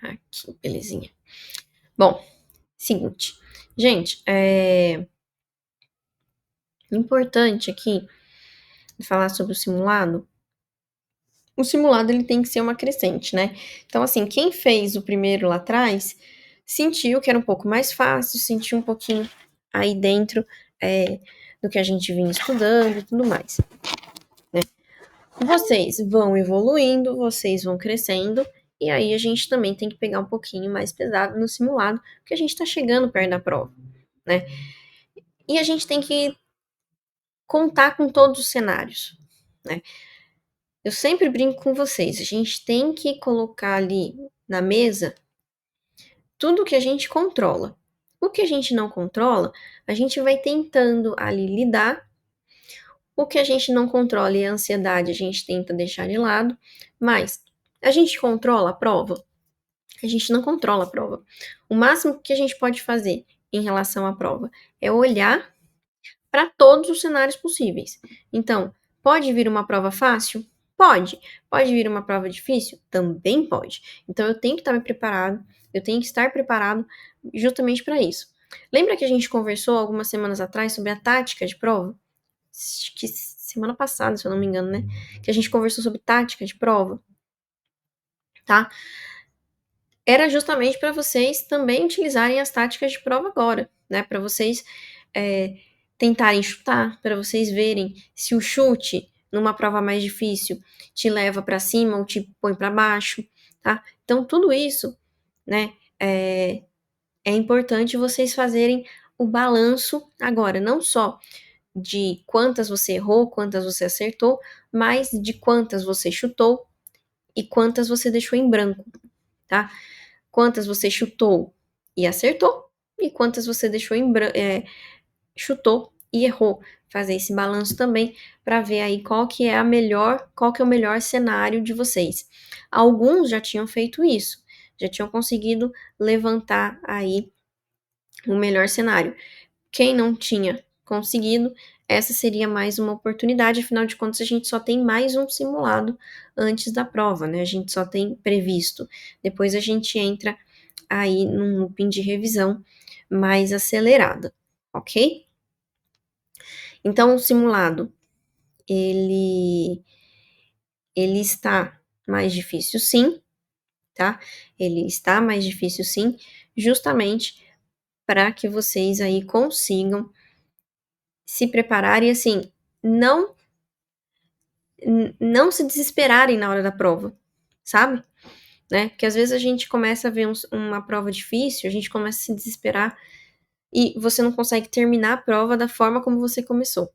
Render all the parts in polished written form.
Aqui, belezinha. Bom, seguinte. Gente, importante aqui falar sobre o simulado ele tem que ser uma crescente, né? Então, assim, quem fez o primeiro lá atrás sentiu que era um pouco mais fácil, sentiu um pouquinho aí dentro do que a gente vinha estudando e tudo mais, né? Vocês vão evoluindo, vocês vão crescendo, e aí a gente também tem que pegar um pouquinho mais pesado no simulado, porque a gente tá chegando perto da prova, né? E a gente tem que contar com todos os cenários, né? Eu sempre brinco com vocês, a gente tem que colocar ali na mesa tudo que a gente controla. O que a gente não controla, a gente vai tentando ali lidar. O que a gente não controla e a ansiedade, a gente tenta deixar de lado, mas a gente controla a prova? A gente não controla a prova. O máximo que a gente pode fazer em relação à prova é olhar para todos os cenários possíveis. Então, pode vir uma prova fácil? Pode. Pode vir uma prova difícil? Também pode. Então, eu tenho que estar me preparado, eu tenho que estar preparado justamente para isso. Lembra que a gente conversou algumas semanas atrás sobre a tática de prova? Acho que semana passada, se eu não me engano, né? Que a gente conversou sobre tática de prova, tá? Era justamente para vocês também utilizarem as táticas de prova agora, né? Para vocês tentarem chutar, para vocês verem se o chute numa prova mais difícil te leva para cima ou te põe para baixo, tá? Então, tudo isso, né, é importante vocês fazerem o balanço agora, não só de quantas você errou, quantas você acertou, mas de quantas você chutou e quantas você deixou em branco, tá? Quantas você chutou e acertou e quantas você deixou em branco, chutou e errou. Fazer esse balanço também para ver aí qual que é o melhor cenário de vocês. Alguns já tinham feito isso, já tinham conseguido levantar aí o melhor cenário. Quem não tinha conseguido, essa seria mais uma oportunidade, afinal de contas, a gente só tem mais um simulado antes da prova, né? A gente só tem previsto. Depois a gente entra aí num looping de revisão mais acelerada, ok? Então, o simulado, ele está mais difícil sim, tá? Ele está mais difícil sim, justamente para que vocês aí consigam se preparar e assim, não se desesperarem na hora da prova, sabe? Né? Porque às vezes a gente começa a ver uma prova difícil, a gente começa a se desesperar e você não consegue terminar a prova da forma como você começou.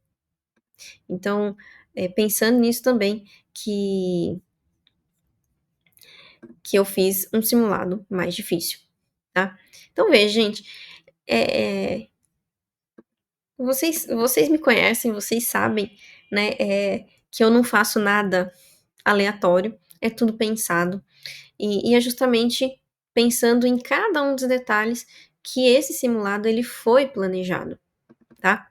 Então, pensando nisso também, que eu fiz um simulado mais difícil, tá? Então, veja, gente, vocês me conhecem, vocês sabem, né, que eu não faço nada aleatório, é tudo pensado. E é justamente pensando em cada um dos detalhes que esse simulado ele foi planejado, tá?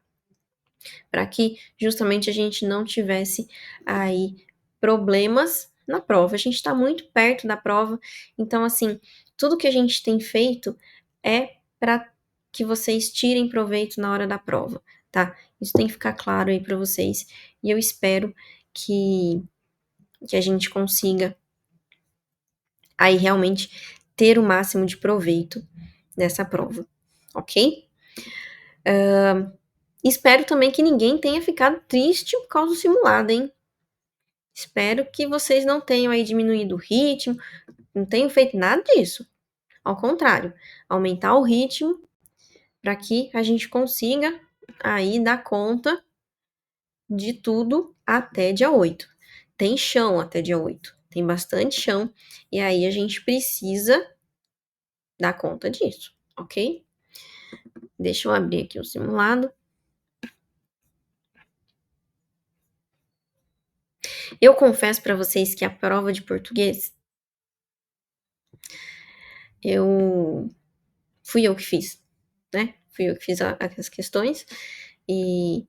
Para que justamente a gente não tivesse aí problemas na prova. A gente está muito perto da prova, então assim, tudo que a gente tem feito é para que vocês tirem proveito na hora da prova, tá? Isso tem que ficar claro aí para vocês e eu espero que a gente consiga aí realmente ter o máximo de proveito nessa prova, ok? Espero também que ninguém tenha ficado triste por causa do simulado, hein? Espero que vocês não tenham aí diminuído o ritmo, não tenham feito nada disso. Ao contrário, aumentar o ritmo para que a gente consiga aí dar conta de tudo até dia 8. Tem chão até dia 8, tem bastante chão, e aí a gente precisa dar conta disso, ok? Deixa eu abrir aqui o simulado. Eu confesso para vocês que a prova de português fui eu que fiz, né? Fui eu que fiz as questões e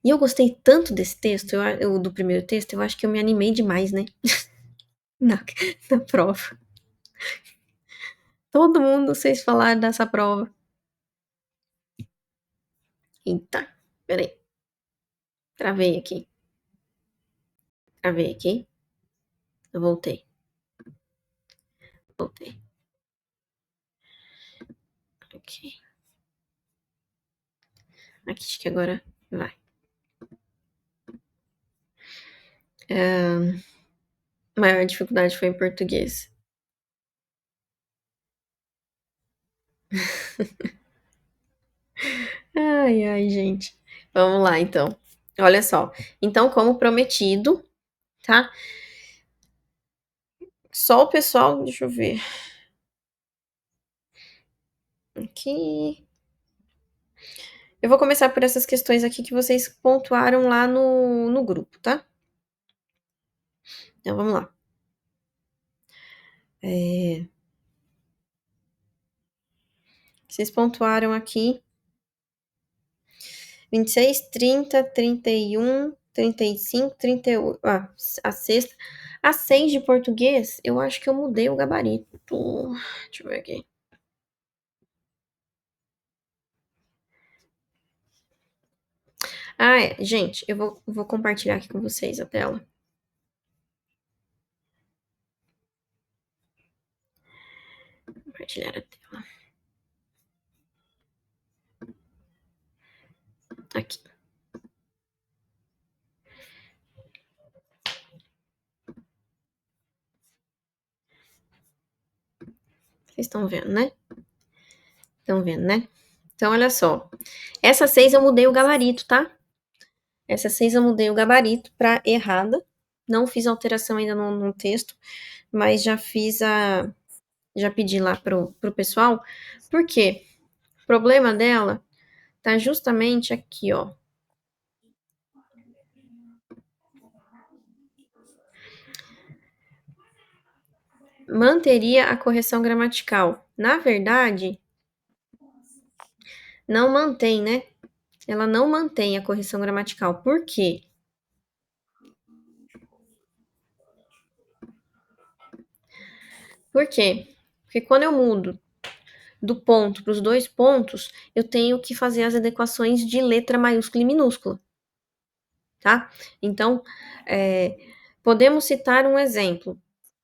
eu gostei tanto desse texto, do primeiro texto, eu acho que eu me animei demais, né? Na, na prova. Todo mundo vocês falaram dessa prova. Eita, peraí. Travei aqui. Travei aqui. Eu voltei. Voltei. Ok. Aqui, acho que agora vai. Maior dificuldade foi em português. Ai, ai, gente. Vamos lá, então. Olha só. Então, como prometido, tá? Só o pessoal, deixa eu ver. Aqui. Eu vou começar por essas questões aqui que vocês pontuaram lá no grupo, tá? Então, vamos lá. Vocês pontuaram aqui 26, 30, 31, 35, 38. Ah, a sexta. A 6 de português, eu acho que eu mudei o gabarito. Deixa eu ver aqui. Ah, é. Gente, eu vou compartilhar aqui com vocês a tela. Compartilhar a tela. Aqui. Vocês estão vendo, né? Estão vendo, né? Então, olha só. Essa 6 eu mudei o gabarito, tá? Essa 6 eu mudei o gabarito para errada. Não fiz alteração ainda no texto, mas já fiz já pedi lá pro pessoal. Por quê? O problema dela tá justamente aqui, ó. Manteria a correção gramatical. Na verdade, não mantém, né? Ela não mantém a correção gramatical. Por quê? Por quê? Porque quando eu mudo do ponto para os dois pontos, eu tenho que fazer as adequações de letra maiúscula e minúscula, tá? Então, podemos citar um exemplo.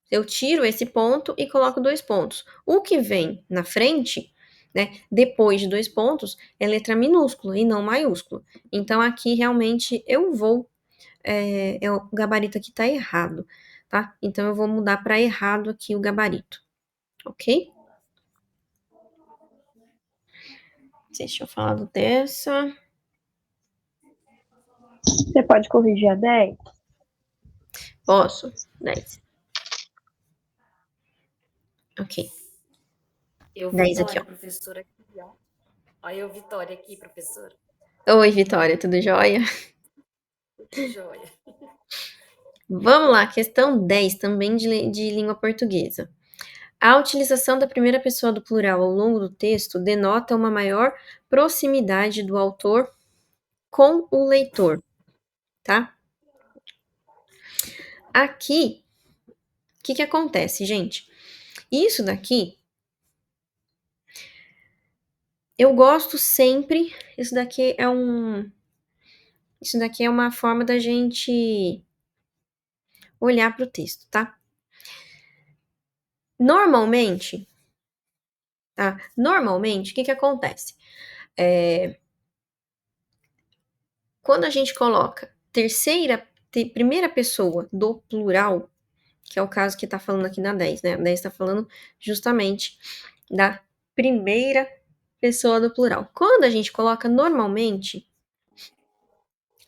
Eu tiro esse ponto e coloco dois pontos. O que vem na frente, né, depois de dois pontos, é letra minúscula e não maiúscula. Então, aqui realmente eu vou. O gabarito aqui tá errado, tá? Então, eu vou mudar para errado aqui o gabarito, ok? Deixa eu falar dessa. Você pode corrigir a 10? Posso? 10. Ok. Eu, 10 aqui, Vitória, ó. professora aqui, ó. Olha eu, Vitória, aqui, professora. Oi, Vitória, tudo jóia? Que joia. Vamos lá, questão 10, também de língua portuguesa. A utilização da primeira pessoa do plural ao longo do texto denota uma maior proximidade do autor com o leitor, tá? Aqui, o que acontece, gente? Isso daqui, eu gosto sempre, isso daqui é uma forma da gente olhar para o texto, tá? Normalmente, o que acontece? Quando a gente coloca primeira pessoa do plural, que é o caso que tá falando aqui na 10, né? A 10 tá falando justamente da primeira pessoa do plural. Quando a gente coloca normalmente,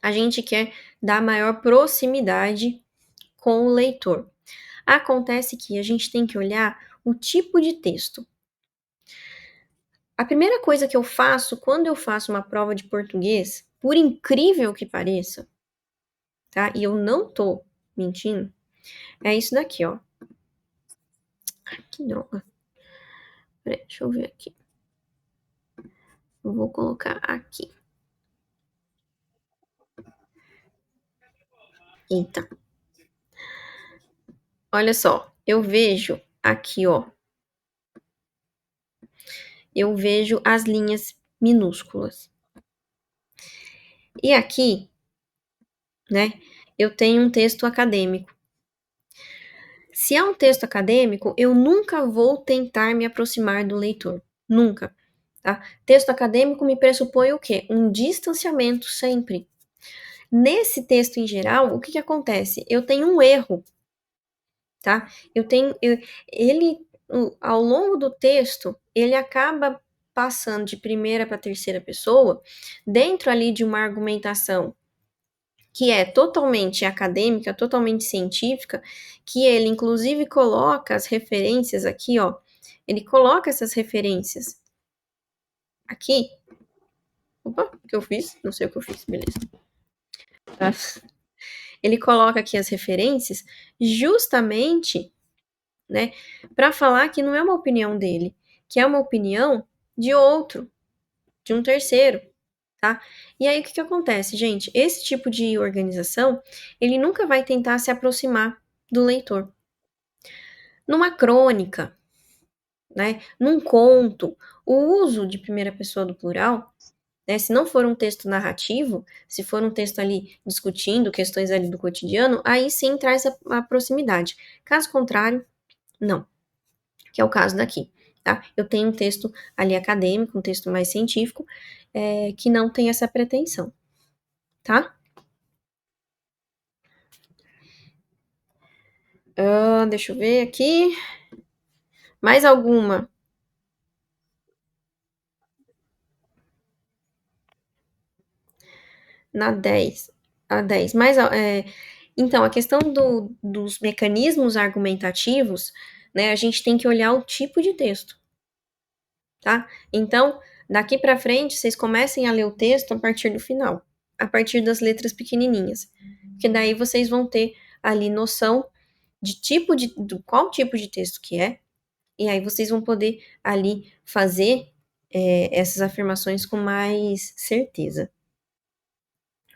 a gente quer dar maior proximidade com o leitor. Acontece que a gente tem que olhar o tipo de texto. A primeira coisa que eu faço quando eu faço uma prova de português, por incrível que pareça, tá? E eu não tô mentindo, é isso daqui, ó. Ai, que droga. Peraí, deixa eu ver aqui. Eu vou colocar aqui. Eita. Olha só, eu vejo aqui, ó. eu vejo as linhas minúsculas. E aqui, né, eu tenho um texto acadêmico. Se é um texto acadêmico, eu nunca vou tentar me aproximar do leitor. Nunca, tá? Texto acadêmico me pressupõe o quê? Um distanciamento sempre. Nesse texto em geral, o que acontece? Eu tenho um erro, tá? Ao longo do texto, ele acaba passando de primeira para terceira pessoa, dentro ali de uma argumentação que é totalmente acadêmica, totalmente científica, que ele inclusive coloca as referências aqui, ó. Ele coloca essas referências aqui. Opa, o que eu fiz? Não sei o que eu fiz, beleza. Tá? Ele coloca aqui as referências justamente, né, para falar que não é uma opinião dele, que é uma opinião de outro, de um terceiro, tá? E aí o que acontece, gente? Esse tipo de organização, ele nunca vai tentar se aproximar do leitor. Numa crônica, né, num conto, o uso de primeira pessoa do plural, né, se não for um texto narrativo, se for um texto ali discutindo questões ali do cotidiano, aí sim traz a proximidade. Caso contrário, não, que é o caso daqui, tá? Eu tenho um texto ali acadêmico, um texto mais científico, que não tem essa pretensão, tá? Deixa eu ver aqui. Mais alguma? Na 10. A 10. Então, a questão dos mecanismos argumentativos, né, a gente tem que olhar o tipo de texto, tá? Então, daqui para frente, vocês comecem a ler o texto a partir do final, a partir das letras pequenininhas, porque daí vocês vão ter ali noção do qual tipo de texto que é, e aí vocês vão poder ali fazer essas afirmações com mais certeza,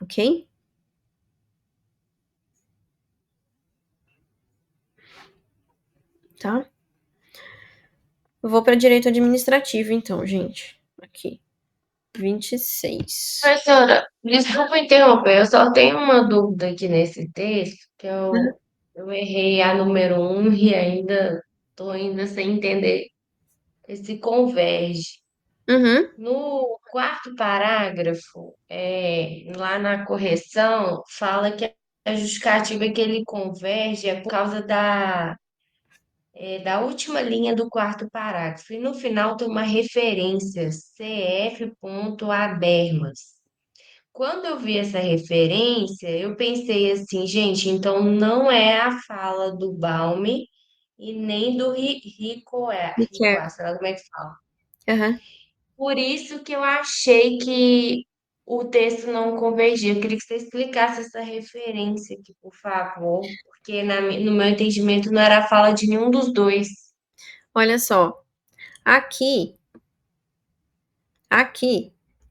ok? Tá? Eu vou para direito administrativo, então, gente. Aqui. 26. Professora, desculpa interromper, eu só tenho uma dúvida aqui nesse texto, que eu errei a número 1 e ainda estou ainda sem entender esse converge. Uhum. No quarto parágrafo, lá na correção, fala que a justificativa é que ele converge é por causa da última linha do quarto parágrafo. E no final tem uma referência, CF. Habermas. Quando eu vi essa referência, eu pensei assim, gente, então não é a fala do Balme e nem do Me quer. Ricoeur, sei lá como é que fala. Uhum. Por isso que eu achei que o texto não convergia. Eu queria que você explicasse essa referência aqui, por favor, porque no meu entendimento não era a fala de nenhum dos dois. Olha só. Aqui,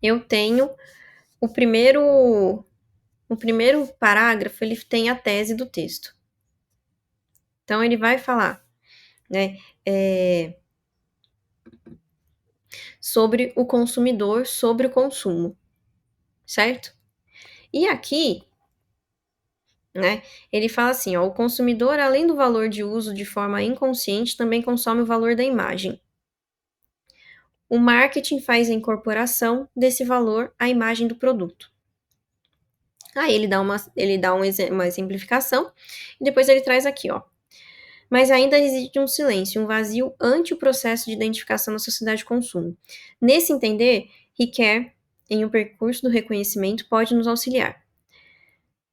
eu tenho o primeiro, o primeiro parágrafo, ele tem a tese do texto. Então, ele vai falar, né, sobre o consumidor, sobre o consumo, certo? E aqui, né, ele fala assim, ó, o consumidor, além do valor de uso de forma inconsciente, também consome o valor da imagem. O marketing faz a incorporação desse valor à imagem do produto. Aí ele dá uma exemplificação e depois ele traz aqui, ó. Mas ainda existe um silêncio, um vazio ante o processo de identificação na sociedade de consumo. Nesse entender, Ricoeur, em um percurso do reconhecimento, pode nos auxiliar.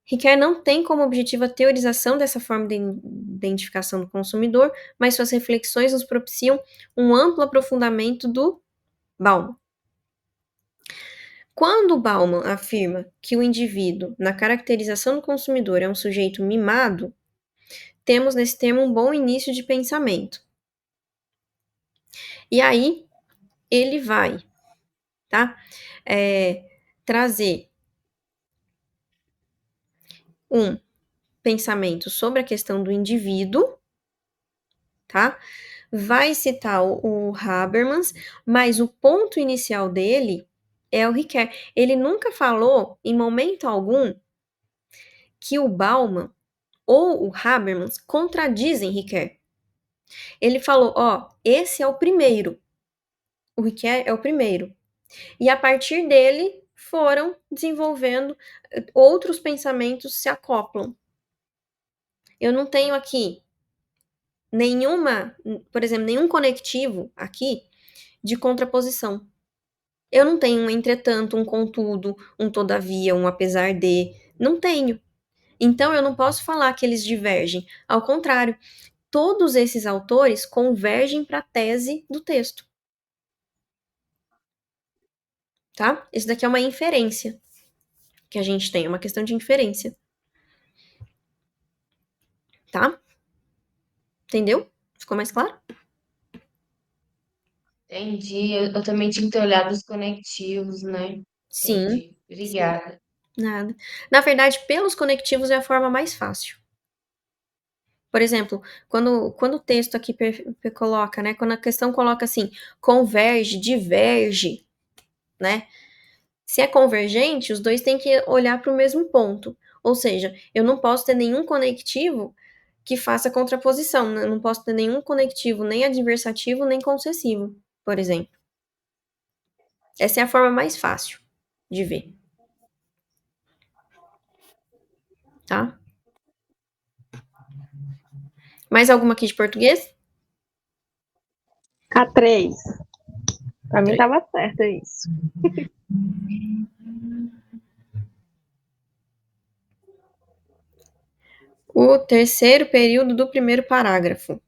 Ricoeur não tem como objetivo a teorização dessa forma de identificação do consumidor, mas suas reflexões nos propiciam um amplo aprofundamento do Bauman. Quando Bauman afirma que o indivíduo, na caracterização do consumidor, é um sujeito mimado, temos nesse termo um bom início de pensamento. E aí, ele vai, tá? Trazer um pensamento sobre a questão do indivíduo, tá? vai citar o Habermas, mas o ponto inicial dele é o Ricoeur. Ele nunca falou, em momento algum, que o Bauman ou o Habermas contradizem Ricoeur. Ele falou, ó, esse é o primeiro. O Ricoeur é o primeiro. E a partir dele foram desenvolvendo, outros pensamentos se acoplam. Eu não tenho aqui por exemplo, nenhum conectivo aqui de contraposição. Eu não tenho um entretanto, um contudo, um todavia, um apesar de. Não tenho. Então eu não posso falar que eles divergem. Ao contrário, todos esses autores convergem para a tese do texto. Tá? Isso daqui é uma inferência que a gente tem, é uma questão de inferência. Tá? Entendeu? Ficou mais claro? Entendi. Eu também tinha que ter olhado os conectivos, né? Sim, Entendi. Obrigada. nada. Na verdade, pelos conectivos é a forma mais fácil. Por exemplo, quando o texto aqui coloca, né? Quando a questão coloca assim, converge, diverge, né? Se é convergente, os dois têm que olhar para o mesmo ponto. Ou seja, eu não posso ter nenhum conectivo que faça contraposição, né? Eu não posso ter nenhum conectivo nem adversativo nem concessivo, por exemplo. Essa é a forma mais fácil de ver. Tá? Mais alguma aqui de português? A 3. Pra mim tava certo isso. O terceiro período do primeiro parágrafo.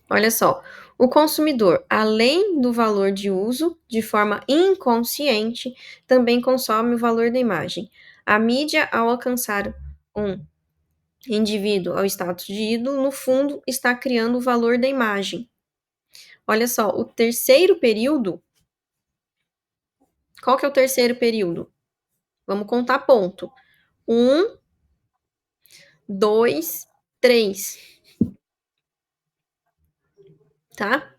Olha só. O consumidor, além do valor de uso, de forma inconsciente, também consome o valor da imagem. A mídia, ao alcançar um indivíduo ao status de ídolo, no fundo, está criando o valor da imagem. Olha só, o terceiro período. Qual que é o terceiro período? Vamos contar ponto. 1, 2, 3. Tá?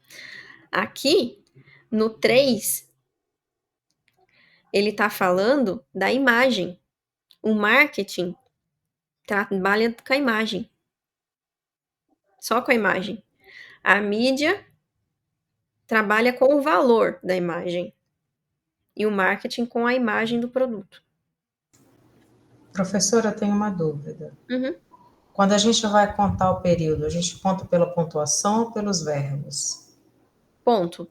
Aqui, no 3, ele está falando da imagem. O marketing trabalha com a imagem. Só com a imagem. A mídia trabalha com o valor da imagem. E o marketing com a imagem do produto. Professora, eu tenho uma dúvida. Uhum. Quando a gente vai contar o período, a gente conta pela pontuação ou pelos verbos? Ponto.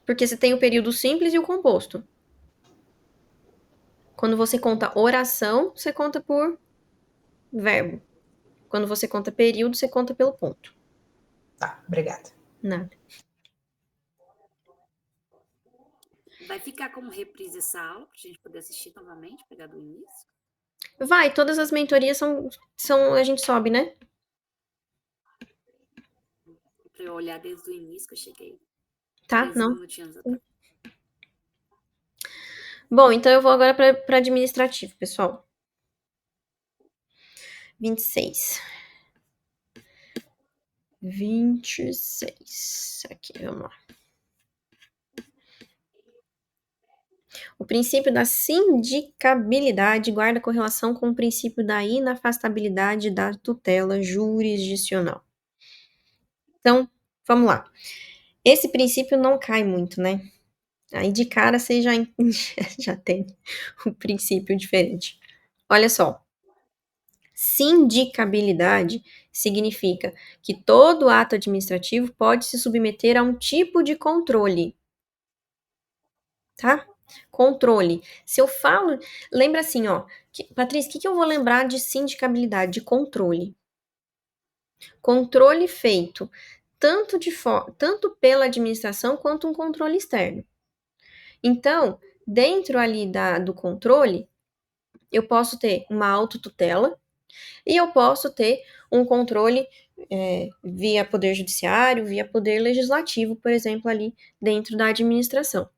Porque você tem o período simples e o composto. Quando você conta oração, você conta por verbo. Quando você conta período, você conta pelo ponto. Tá, obrigada. Nada. Vai ficar como reprise essa aula, para a gente poder assistir novamente, pegar do início? Vai, todas as mentorias são a gente sobe, né? Para eu olhar desde o início que eu cheguei. Tá? 13 Não. minutinhos atrás. Bom, então eu vou agora para administrativo, pessoal. 26. 26. Aqui, vamos lá. O princípio da sindicabilidade guarda correlação com o princípio da inafastabilidade da tutela jurisdicional. Então, vamos lá. Esse princípio não cai muito, né? Aí de cara você já tem um princípio diferente. Olha só. Sindicabilidade significa que todo ato administrativo pode se submeter a um tipo de controle. Tá? Controle. Se eu falo, lembra assim, ó, Patrícia, o que eu vou lembrar de sindicabilidade, de controle? Controle feito tanto pela administração quanto um controle externo. Então, dentro ali do controle, eu posso ter uma autotutela e eu posso ter um controle via poder judiciário, via poder legislativo, por exemplo, ali dentro da administração.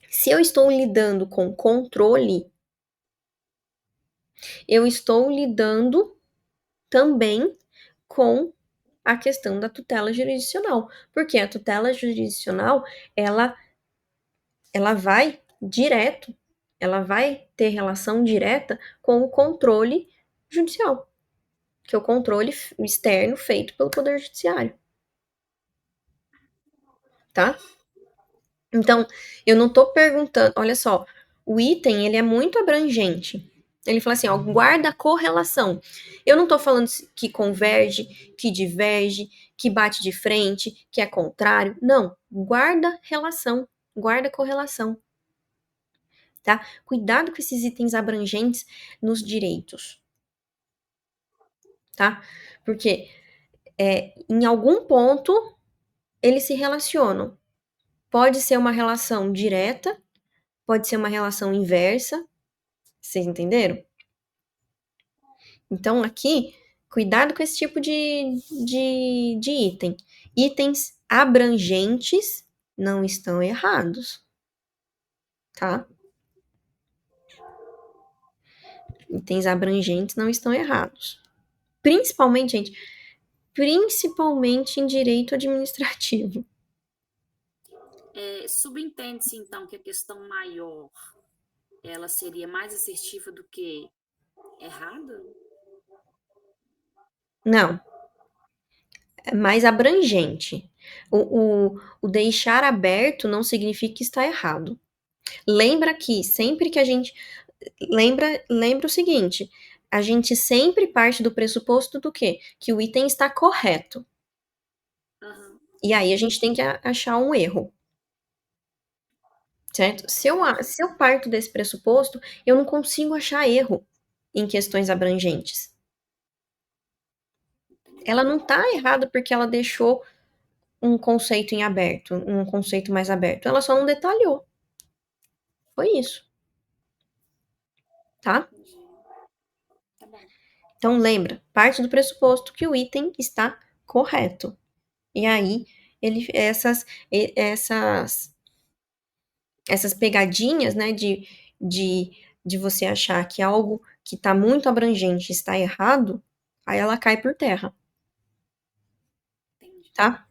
Se eu estou lidando com controle, eu estou lidando também com a questão da tutela jurisdicional, porque a tutela jurisdicional, ela vai direto, ela vai ter relação direta com o controle judicial, que é o controle externo feito pelo Poder Judiciário, tá? Então, eu não tô perguntando, olha só, o item, ele é muito abrangente. Ele fala assim, ó, guarda a correlação. Eu não tô falando que converge, que diverge, que bate de frente, que é contrário. Não, guarda relação, guarda correlação, tá? Cuidado com esses itens abrangentes nos direitos, tá? Porque em algum ponto eles se relacionam. Pode ser uma relação direta, pode ser uma relação inversa, vocês entenderam? Então, aqui, cuidado com esse tipo de item. Itens abrangentes não estão errados, tá? Itens abrangentes não estão errados. Principalmente, gente, principalmente em direito administrativo. Subentende-se, então, que a questão maior, ela seria mais assertiva do que errada? Não, é mais abrangente. O deixar aberto não significa que está errado. Lembra que sempre que a gente. Lembra o seguinte: a gente sempre parte do pressuposto do quê? Que o item está correto. Uhum. E aí a gente tem que achar um erro. Certo? Se eu parto desse pressuposto, eu não consigo achar erro em questões abrangentes. Ela não está errada porque ela deixou um conceito em aberto, um conceito mais aberto. Ela só não detalhou. Foi isso. Tá? Entendi. Tá bom. Então lembra, parte do pressuposto que o item está correto. E aí, essas pegadinhas, né, de você achar que algo que está muito abrangente está errado, aí ela cai por terra, Entendi. tá?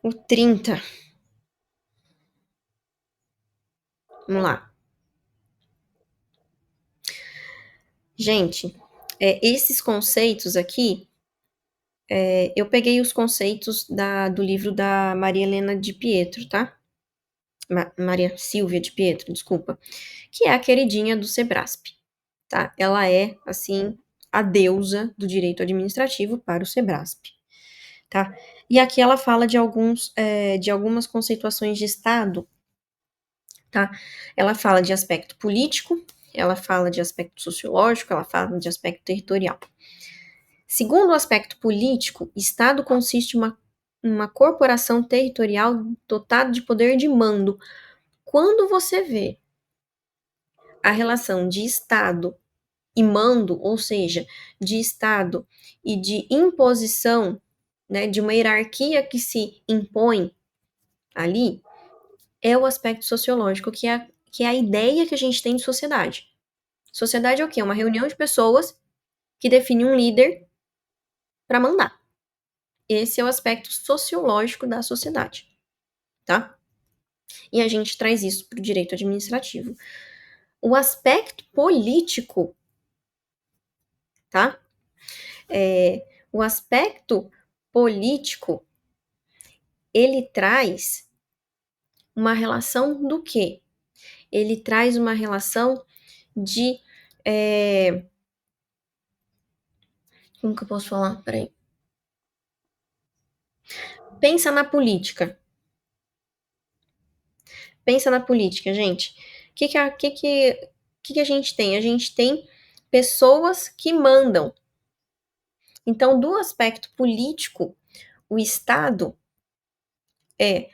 O 30. Vamos lá. Gente, esses conceitos aqui, eu peguei os conceitos do livro da Maria Helena de Pietro, tá? Maria Silvia de Pietro, desculpa. Que é a queridinha do Sebrasp, tá? Ela é, assim, a deusa do direito administrativo para o Sebrasp, tá? E aqui ela fala de algumas conceituações de Estado, tá? Ela fala de aspecto político, ela fala de aspecto sociológico, ela fala de aspecto territorial. Segundo o aspecto político, Estado consiste em uma corporação territorial dotada de poder de mando. Quando você vê a relação de Estado e mando, ou seja, de Estado e de imposição, né, de uma hierarquia que se impõe ali, é o aspecto sociológico, que é a ideia que a gente tem de sociedade. Sociedade é o quê? Uma reunião de pessoas que define um líder para mandar. Esse é o aspecto sociológico da sociedade, tá? E a gente traz isso para o direito administrativo. O aspecto político, tá? O aspecto político, ele traz uma relação do quê? Ele traz uma relação de... como que eu posso falar? Peraí. Pensa na política. Pensa na política, gente. O que a gente tem? A gente tem pessoas que mandam. Então, do aspecto político, o Estado é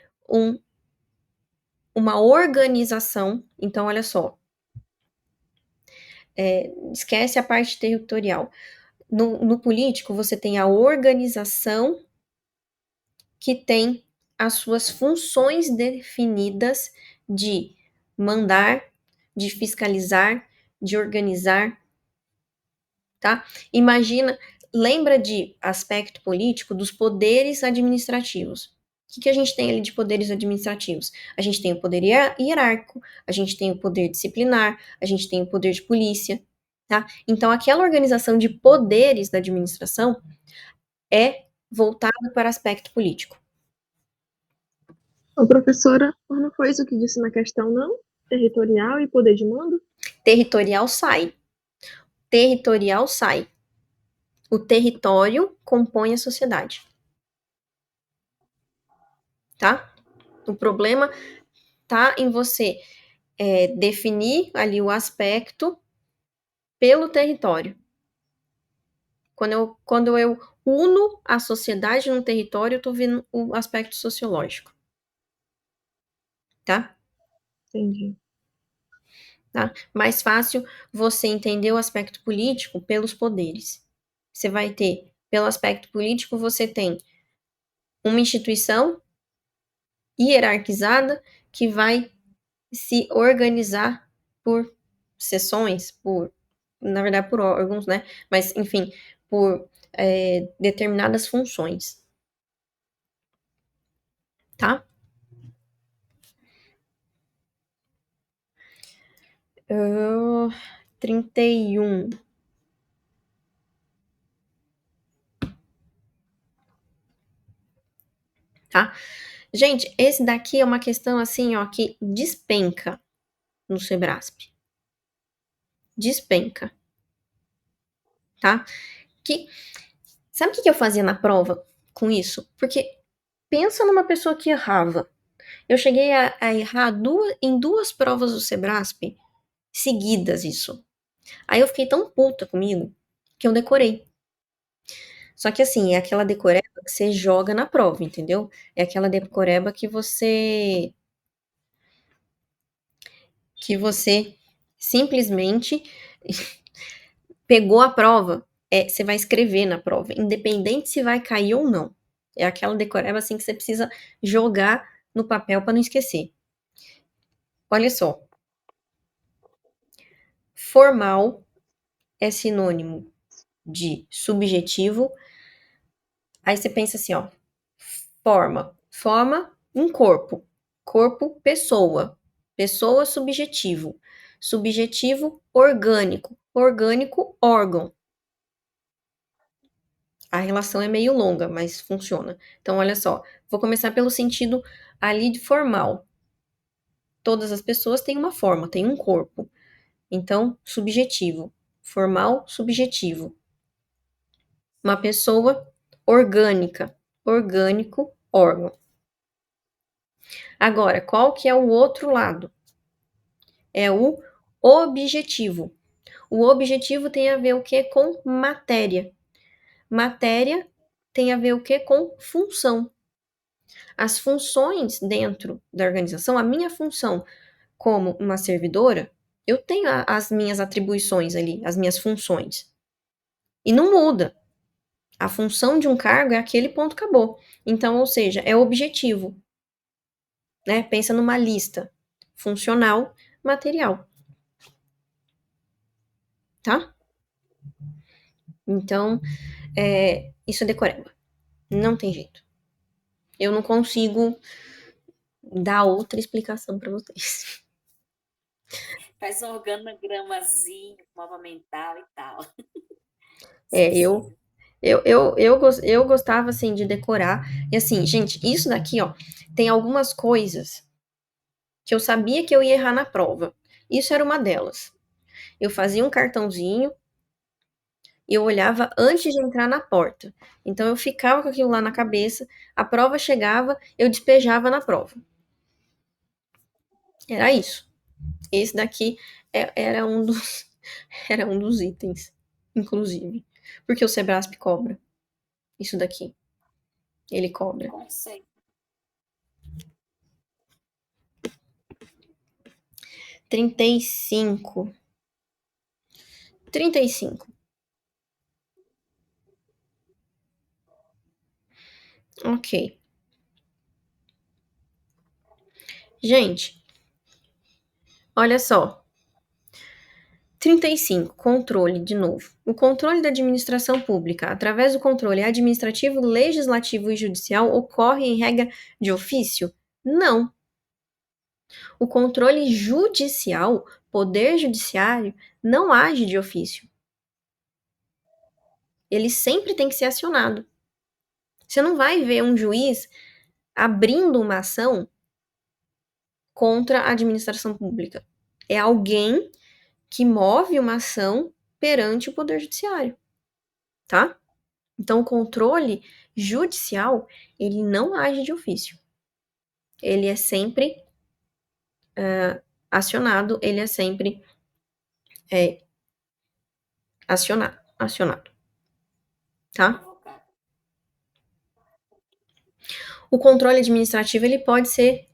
uma organização. Então, olha só. Esquece a parte territorial. No político, você tem a organização que tem as suas funções definidas de mandar, de fiscalizar, de organizar, tá? Imagina, lembra de aspecto político dos poderes administrativos. O que a gente tem ali de poderes administrativos? A gente tem o poder hierárquico, a gente tem o poder disciplinar, a gente tem o poder de polícia, tá? Então, aquela organização de poderes da administração é voltada para aspecto político. Ô, professora, não foi isso que disse na questão, não? Territorial e poder de mando? Territorial sai. Territorial sai. O território compõe a sociedade. Tá? O problema tá em você definir ali o aspecto pelo território. Quando eu uno a sociedade no território, eu tô vendo o aspecto sociológico. Tá? Entendi. Tá? Mais fácil você entender o aspecto político pelos poderes. Você vai ter, pelo aspecto político, você tem uma instituição hierarquizada que vai se organizar por seções, na verdade, por órgãos, né? Mas, enfim, por determinadas funções. Tá? 31. Tá? Gente, esse daqui é uma questão assim, ó, que despenca no Sebrasp. Despenca. Tá? Sabe o que eu fazia na prova com isso? Porque pensa numa pessoa que errava. Eu cheguei a errar em duas provas do Sebrasp seguidas isso. Aí eu fiquei tão puta comigo que eu decorei. Só que assim, é aquela decoreba que você joga na prova, entendeu? É aquela decoreba que você simplesmente pegou a prova, você vai escrever na prova, independente se vai cair ou não. É aquela decoreba assim que você precisa jogar no papel para não esquecer. Olha só. Formal é sinônimo de subjetivo. Aí você pensa assim, ó. Forma um corpo. Corpo, pessoa. Pessoa, subjetivo. Subjetivo, orgânico. Orgânico, órgão. A relação é meio longa, mas funciona. Então, olha só. Vou começar pelo sentido ali de formal. Todas as pessoas têm uma forma, têm um corpo. Então, subjetivo. Formal, subjetivo. Uma pessoa orgânica. Orgânico, órgão. Agora, qual que é o outro lado? É o objetivo. O objetivo tem a ver o que com matéria. Matéria tem a ver o que com função. As funções dentro da organização, a minha função como uma servidora, eu tenho as minhas atribuições ali, as minhas funções. E não muda. A função de um cargo é aquele ponto, acabou. Então, ou seja, é objetivo. Né? Pensa numa lista funcional, material. Tá? Então, isso é decoreba. Não tem jeito. Eu não consigo dar outra explicação para vocês. Faz um organogramazinho, mapa mental e tal. Eu gostava, assim, de decorar. E assim, gente, isso daqui, ó, tem algumas coisas que eu sabia que eu ia errar na prova. Isso era uma delas. Eu fazia um cartãozinho e eu olhava antes de entrar na porta. Então eu ficava com aquilo lá na cabeça, a prova chegava, eu despejava na prova. Era isso. Esse daqui era um dos, era um dos itens, inclusive. Porque o Sebrasp cobra. Isso daqui. Ele cobra. Conceito. 35. 35. Ok. Gente, Olha só. 35, controle, de novo. O controle da administração pública, através do controle administrativo, legislativo e judicial, ocorre em regra de ofício? Não. O controle judicial, poder judiciário, não age de ofício. Ele sempre tem que ser acionado. Você não vai ver um juiz abrindo uma ação contra a administração pública. É alguém que move uma ação perante o Poder Judiciário, tá? Então, o controle judicial, ele não age de ofício. Ele é sempre acionado, ele é sempre acionado, tá? O controle administrativo, ele pode ser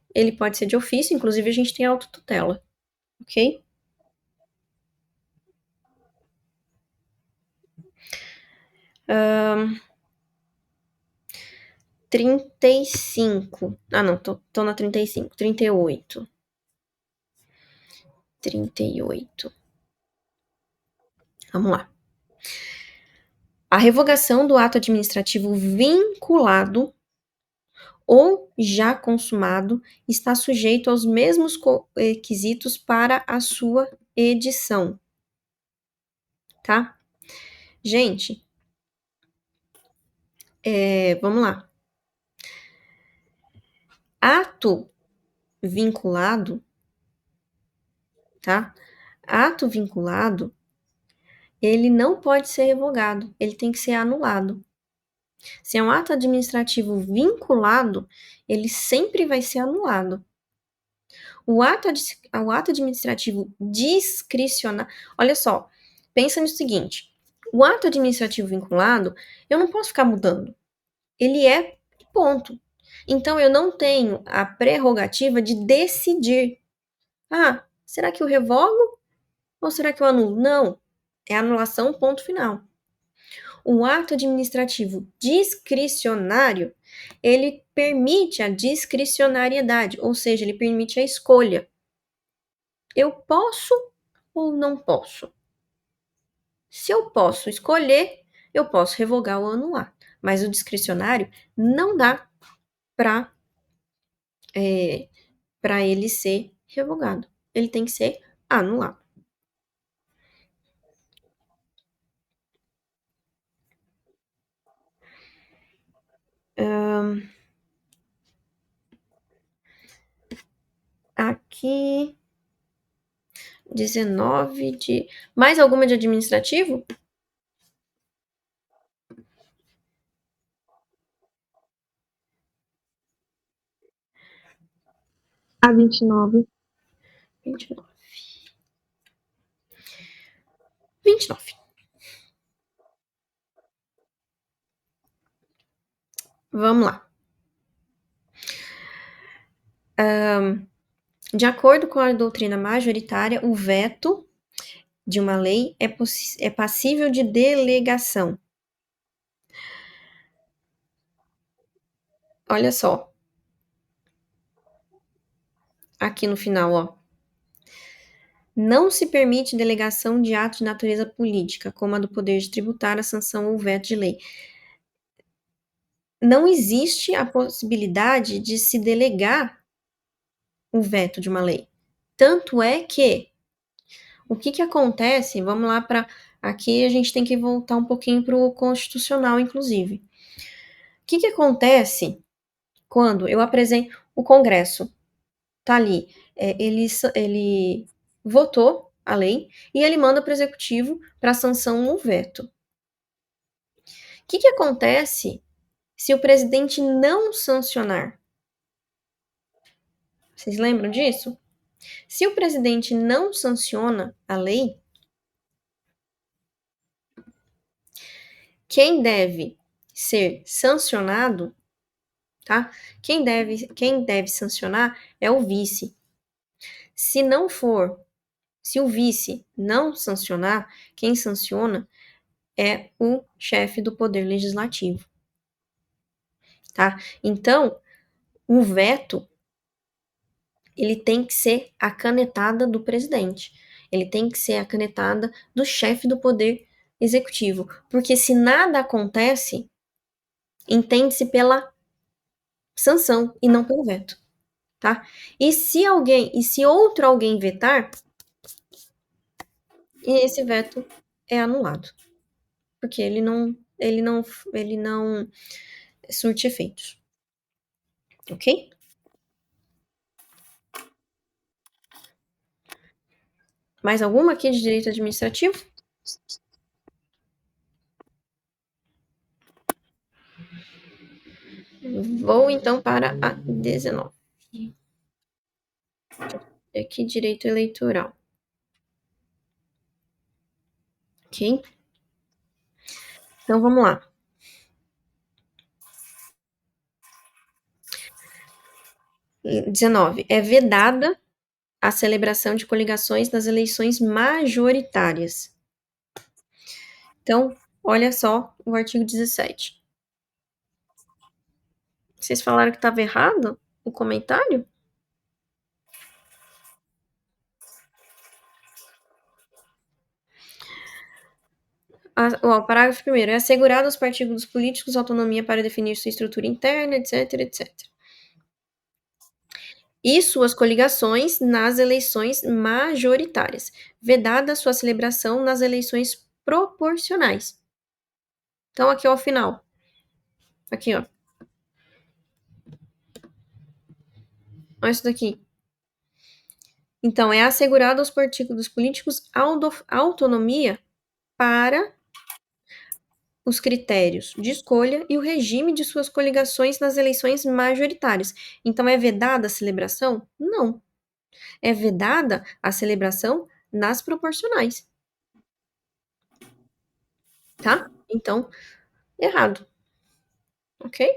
de ofício, inclusive a gente tem autotutela, ok? Um, 35. Ah, não, tô na 35. 38. 38. Vamos lá. A revogação do ato administrativo vinculado ou já consumado está sujeito aos mesmos requisitos para a sua edição, tá? Gente, vamos lá. Ato vinculado, tá? Ato vinculado, ele não pode ser revogado, ele tem que ser anulado. Se é um ato administrativo vinculado, ele sempre vai ser anulado. O ato administrativo discricionário, olha só, pensa no seguinte, o ato administrativo vinculado, eu não posso ficar mudando. Ele é ponto. Então, eu não tenho a prerrogativa de decidir. Ah, será que eu revogo ou será que eu anulo? Não, é anulação, ponto final. O ato administrativo discricionário, ele permite a discricionariedade, ou seja, ele permite a escolha. Eu posso ou não posso? Se eu posso escolher, eu posso revogar ou anular. Mas o discricionário não dá para ele ser revogado. Ele tem que ser anulado. Aqui, 19 de... Mais alguma de administrativo? A 29. 29. 29. Vamos lá. De acordo com a doutrina majoritária, o veto de uma lei é passível de delegação. Olha só. Aqui no final, ó. Não se permite delegação de atos de natureza política, como a do poder de tributar, a sanção ou veto de lei. Não existe a possibilidade de se delegar o veto de uma lei. Tanto é que, o que acontece, vamos lá para... Aqui a gente tem que voltar um pouquinho para o constitucional, inclusive. O que acontece quando eu apresento o Congresso? Tá ali, ele votou a lei e ele manda para o Executivo para sanção ou veto. O que acontece se o presidente não sancionar? Vocês lembram disso? Se o presidente não sanciona a lei, quem deve ser sancionado, tá? Quem deve sancionar é o vice. Se o vice não sancionar, quem sanciona é o chefe do Poder Legislativo, tá? Então, o veto, ele tem que ser a canetada do presidente. Ele tem que ser a canetada do chefe do poder executivo. Porque se nada acontece, entende-se pela sanção e não pelo veto, tá? E se outro alguém vetar, esse veto é anulado. Porque ele não surte efeitos. Ok? Mais alguma aqui de direito administrativo? Vou então para a 19. Aqui, direito eleitoral. Ok? Então vamos lá. E 19. É vedada a celebração de coligações nas eleições majoritárias. Então, olha só o artigo 17. Vocês falaram que estava errado o comentário? O parágrafo 1º. É assegurado aos partidos políticos autonomia para definir sua estrutura interna, etc, etc. E suas coligações nas eleições majoritárias. Vedada sua celebração nas eleições proporcionais. Então, aqui ó, ao final. Aqui, ó. Olha isso daqui. Então, é assegurado aos partidos políticos autonomia para os critérios de escolha e o regime de suas coligações nas eleições majoritárias. Então, é vedada a celebração? Não. É vedada a celebração nas proporcionais. Tá? Então, errado. Ok?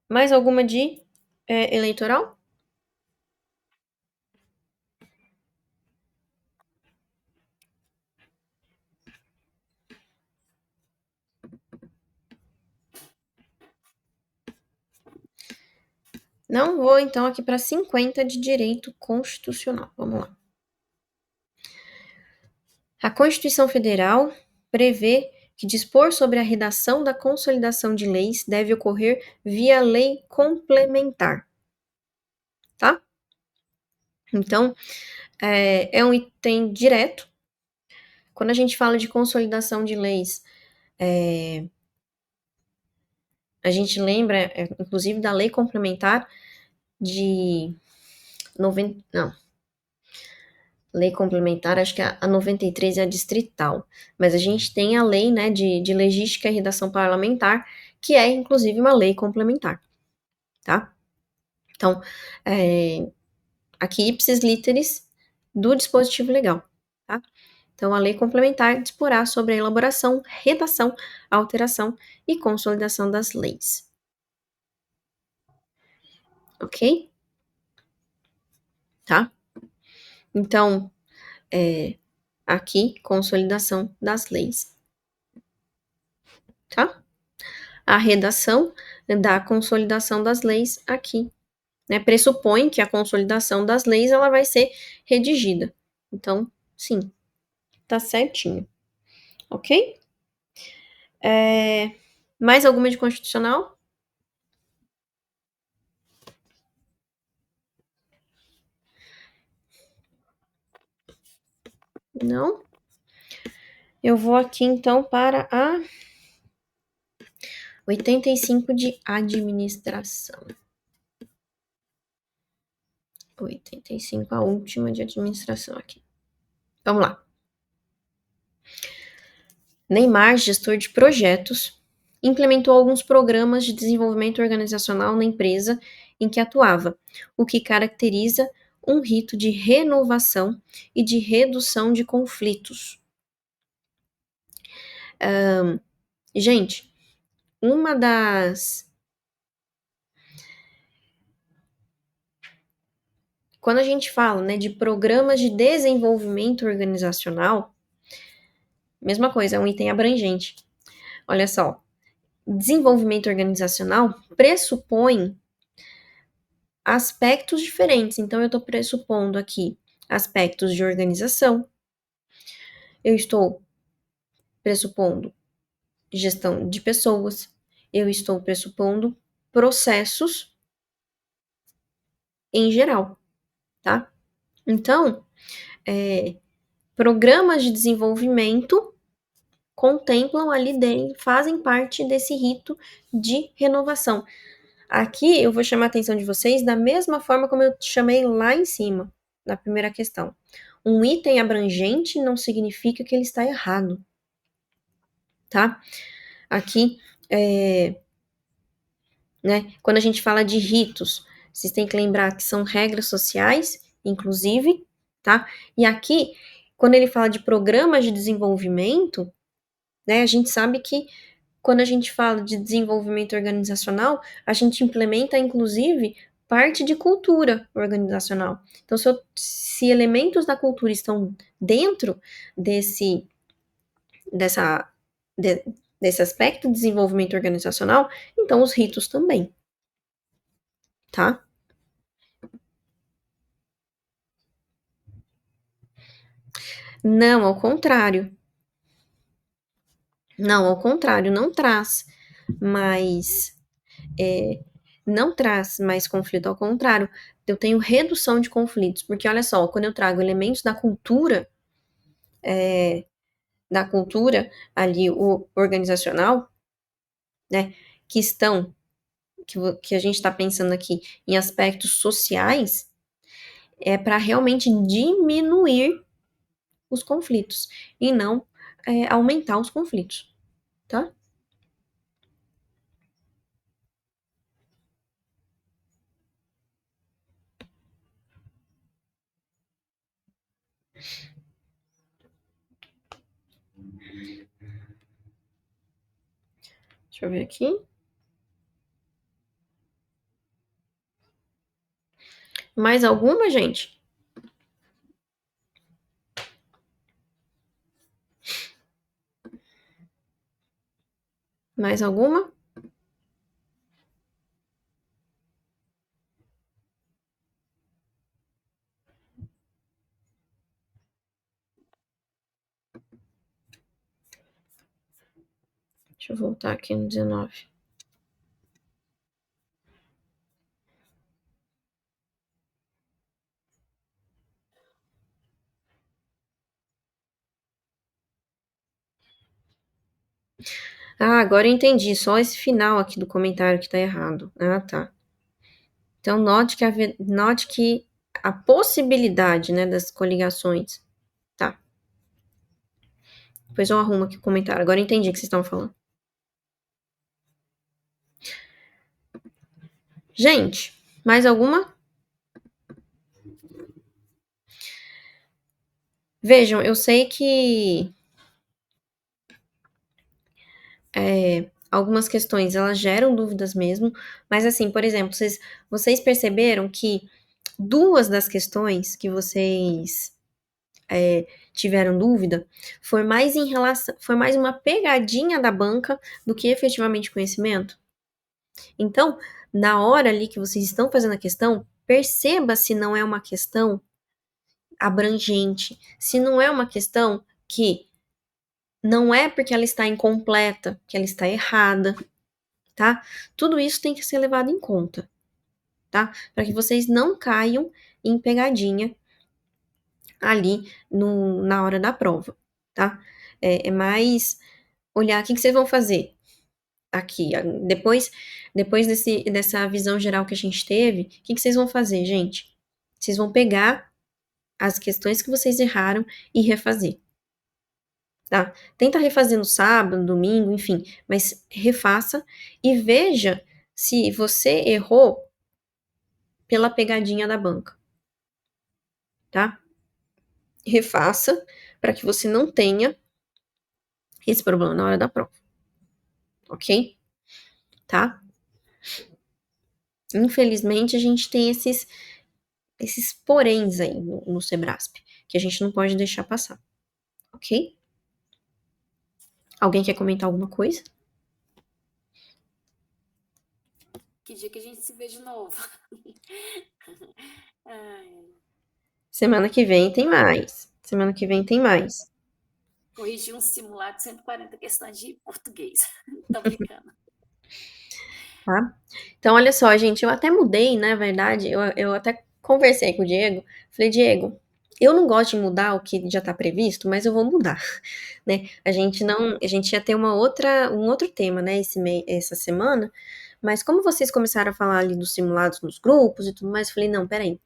Mais alguma de eleitoral? Não, vou então aqui para 50 de direito constitucional. Vamos lá. A Constituição Federal prevê que dispor sobre a redação da consolidação de leis deve ocorrer via lei complementar. Tá? Então, é um item direto. Quando a gente fala de consolidação de leis, a gente lembra, inclusive, da lei complementar de 90. Não. Lei complementar, acho que a 93 é a distrital. Mas a gente tem a lei, né, de legística e redação parlamentar, que é, inclusive, uma lei complementar. Tá? Então, aqui, ipsis literis do dispositivo legal. Tá? Então, a lei complementar disporá sobre a elaboração, redação, alteração e consolidação das leis. Ok? Tá? Então, aqui, consolidação das leis. Tá? A redação da consolidação das leis aqui, né? Pressupõe que a consolidação das leis, ela vai ser redigida. Então, sim, tá certinho. Ok? Mais alguma de constitucional? Não? Eu vou aqui, então, para a 85 de administração. 85, a última de administração aqui. Vamos lá. Neymar, gestor de projetos, implementou alguns programas de desenvolvimento organizacional na empresa em que atuava, o que caracteriza um rito de renovação e de redução de conflitos. Gente, uma das... Quando a gente fala, né, de programas de desenvolvimento organizacional, mesma coisa, é um item abrangente. Olha só, desenvolvimento organizacional pressupõe aspectos diferentes. Então, eu estou pressupondo aqui aspectos de organização, eu estou pressupondo gestão de pessoas, eu estou pressupondo processos em geral, tá? Então, programas de desenvolvimento contemplam ali dentro, fazem parte desse rito de renovação. Aqui eu vou chamar a atenção de vocês da mesma forma como eu chamei lá em cima, na primeira questão. Um item abrangente não significa que ele está errado, tá? Aqui, né, quando a gente fala de ritos, vocês têm que lembrar que são regras sociais, inclusive, tá? E aqui, quando ele fala de programas de desenvolvimento, né, a gente sabe que quando a gente fala de desenvolvimento organizacional, a gente implementa, inclusive, parte de cultura organizacional. Então, se elementos da cultura estão dentro desse aspecto de desenvolvimento organizacional, então os ritos também, tá? Não, ao contrário. Não, ao contrário, não traz mais conflito, ao contrário, eu tenho redução de conflitos, porque olha só, quando eu trago elementos da cultura ali, o organizacional, né, que a gente está pensando aqui em aspectos sociais, é para realmente diminuir os conflitos, e não aumentar os conflitos, tá? Deixa eu ver aqui. Mais alguma, gente? Mais alguma? Deixa eu voltar aqui no 19. Ah, agora eu entendi. Só esse final aqui do comentário que tá errado. Ah, tá. Então, note que a possibilidade, né, das coligações. Tá. Depois eu arrumo aqui o comentário. Agora eu entendi o que vocês estão falando. Gente, mais alguma? Vejam, eu sei que algumas questões elas geram dúvidas mesmo, mas assim, por exemplo, vocês perceberam que duas das questões que vocês tiveram dúvida foi mais uma pegadinha da banca do que efetivamente conhecimento? Então, na hora ali que vocês estão fazendo a questão, perceba se não é uma questão abrangente, se não é uma questão que não é porque ela está incompleta, que ela está errada, tá? Tudo isso tem que ser levado em conta, tá? Para que vocês não caiam em pegadinha ali na hora da prova, tá? É mais olhar o que vocês vão fazer aqui. Depois dessa visão geral que a gente teve, o que vocês vão fazer, gente? Vocês vão pegar as questões que vocês erraram e refazer. Tá? Tenta refazer no sábado, domingo, enfim, mas refaça e veja se você errou pela pegadinha da banca, tá? Refaça para que você não tenha esse problema na hora da prova, ok? Tá? Infelizmente, a gente tem esses poréns aí no Sebrasp, que a gente não pode deixar passar, ok? Alguém quer comentar alguma coisa? Que dia que a gente se vê de novo? Ai, Semana que vem tem mais. Semana que vem tem mais. corrigi um simulado de 140 questões de português. Tô brincando. Tá? Então, olha só, gente, eu até mudei, na verdade, eu até conversei com o Diego, falei, Diego, eu não gosto de mudar o que já está previsto, mas eu vou mudar, né? A gente ia ter um outro tema, né, essa semana, mas como vocês começaram a falar ali dos simulados nos grupos e tudo mais, eu falei, não, peraí,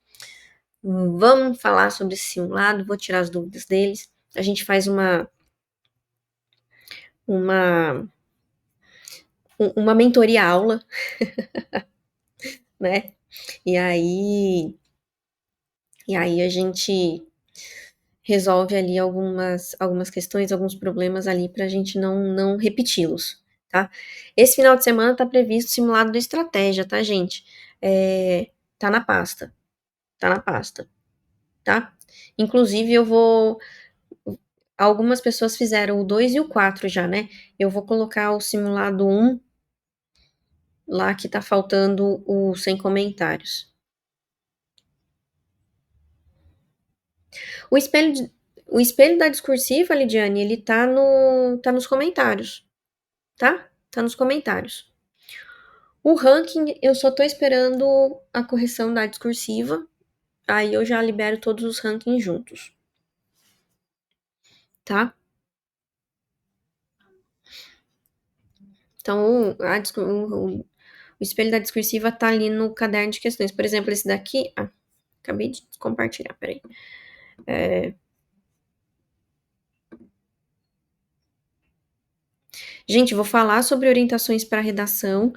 vamos falar sobre esse simulado, vou tirar as dúvidas deles, a gente faz uma, uma mentoria aula, né? E aí, e aí a gente resolve ali algumas questões, alguns problemas ali para a gente não repeti-los, tá? Esse final de semana tá previsto o simulado da estratégia, tá, gente? Tá na pasta, tá na pasta, tá? Inclusive algumas pessoas fizeram o 2 e o 4 já, né? Eu vou colocar o simulado 1 lá que tá faltando o sem comentários. O espelho, o espelho da discursiva, Lidiane, ele tá nos comentários, tá? Tá nos comentários. O ranking, eu só tô esperando a correção da discursiva, aí eu já libero todos os rankings juntos, tá? Então, o espelho da discursiva tá ali no caderno de questões. Por exemplo, esse daqui. Ah, acabei de compartilhar, peraí. Gente, vou falar sobre orientações para redação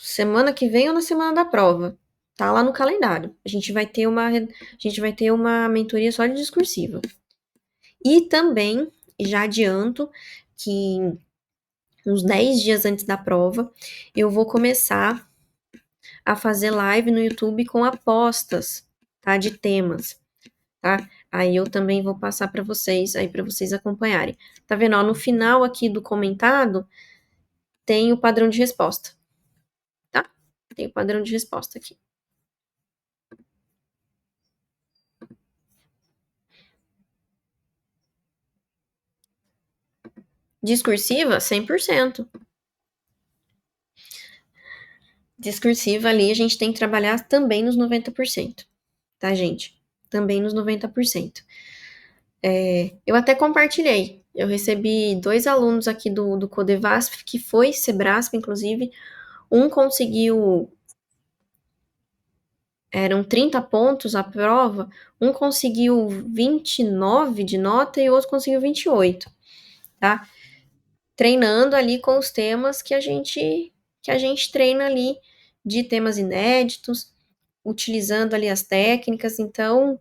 semana que vem ou na semana da prova. Tá lá no calendário. A gente vai ter uma mentoria só de discursiva. E também, já adianto que uns 10 dias antes da prova, eu vou começar a fazer live no YouTube com apostas, tá? De temas, tá? Aí eu também vou passar para vocês, aí para vocês acompanharem. Tá vendo? Ó, no final aqui do comentado tem o padrão de resposta, tá? Tem o padrão de resposta aqui. Discursiva, 100%. Discursiva ali a gente tem que trabalhar também nos 90%, tá, gente? Também nos 90%. Eu até compartilhei. Eu recebi 2 alunos aqui do Codevasf, que foi Sebrasp, inclusive. Um conseguiu. Eram 30 pontos a prova. Um conseguiu 29 de nota e o outro conseguiu 28, tá? Treinando ali com os temas que a gente treina ali, de temas inéditos, utilizando ali as técnicas. Então,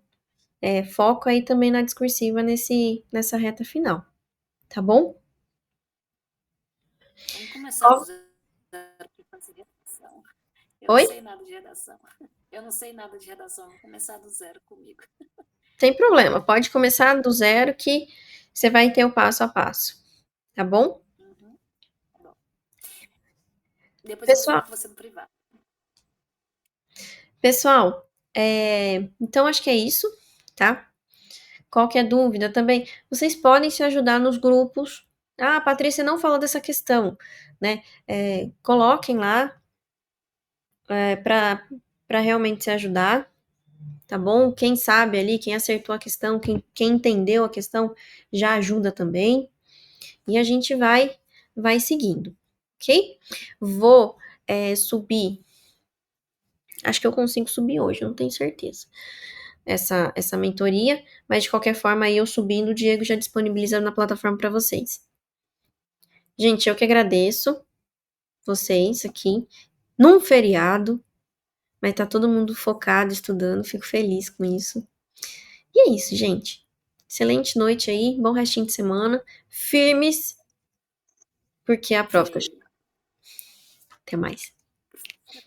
foco aí também na discursiva nessa reta final, tá bom? Vamos começar do zero para fazer redação. Eu Oi? não sei nada de redação. Eu não sei nada de redação. Vamos começar do zero comigo. Sem problema, pode começar do zero que você vai ter o passo a passo, tá bom? Uhum. Tá bom. Depois eu vou falar Pessoal, com você no privado. pessoal, então acho que é isso, tá? Qualquer dúvida também, vocês podem se ajudar nos grupos. Ah, a Patrícia não falou dessa questão, né? Coloquem lá para realmente se ajudar, tá bom? Quem sabe ali, quem acertou a questão, quem entendeu a questão, já ajuda também. E a gente vai seguindo, ok? Vou subir. Acho que eu consigo subir hoje, não tenho certeza. Essa mentoria, mas de qualquer forma, aí eu subindo, o Diego já disponibiliza na plataforma para vocês. Gente, eu que agradeço vocês aqui, num feriado, mas tá todo mundo focado, estudando, fico feliz com isso. E é isso, gente. Excelente noite aí, bom restinho de semana, firmes, porque a prova tá chegando. Até mais.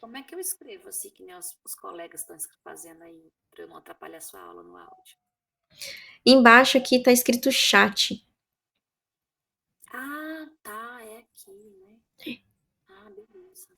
Como é que eu escrevo assim, que nem os colegas estão fazendo aí, para eu não atrapalhar a sua aula no áudio? Embaixo aqui tá escrito chat. Ah, tá, é aqui, né? Ah, beleza.